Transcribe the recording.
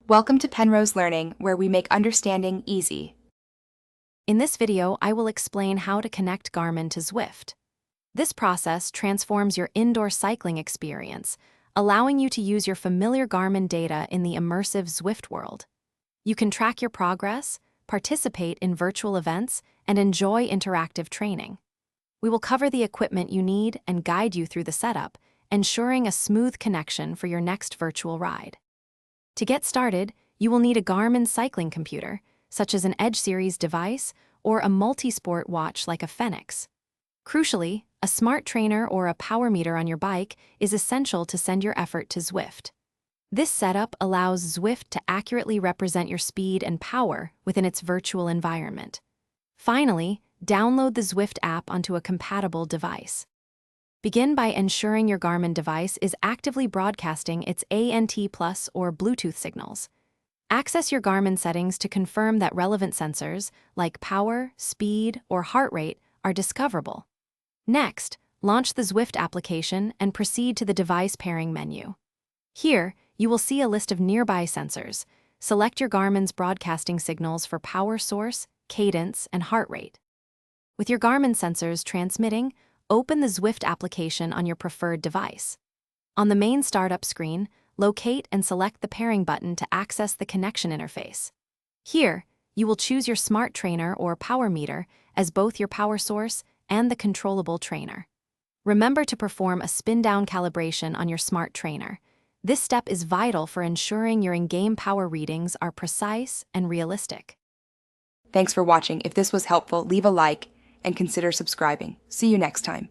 Welcome to Penrose Learning, where we make understanding easy. In this video, I will explain how to connect Garmin to Zwift. This process transforms your indoor cycling experience, allowing you to use your familiar Garmin data in the immersive Zwift world. You can track your progress, participate in virtual events, and enjoy interactive training. We will cover the equipment you need and guide you through the setup, ensuring a smooth connection for your next virtual ride. To get started, you will need a Garmin cycling computer, such as an Edge Series device or a multi-sport watch like a Fenix. Crucially, a smart trainer or a power meter on your bike is essential to send your effort to Zwift. This setup allows Zwift to accurately represent your speed and power within its virtual environment. Finally, download the Zwift app onto a compatible device. Begin by ensuring your Garmin device is actively broadcasting its ANT+ or Bluetooth signals. Access your Garmin settings to confirm that relevant sensors, like power, speed, or heart rate, are discoverable. Next, launch the Zwift application and proceed to the device pairing menu. Here, you will see a list of nearby sensors. Select your Garmin's broadcasting signals for power source, cadence, and heart rate. With your Garmin sensors transmitting, open the Zwift application on your preferred device. On the main startup screen, locate and select the pairing button to access the connection interface. Here, you will choose your smart trainer or power meter as both your power source and the controllable trainer. Remember to perform a spin-down calibration on your smart trainer. This step is vital for ensuring your in-game power readings are precise and realistic. Thanks for watching. If this was helpful, leave a like and consider subscribing. See you next time.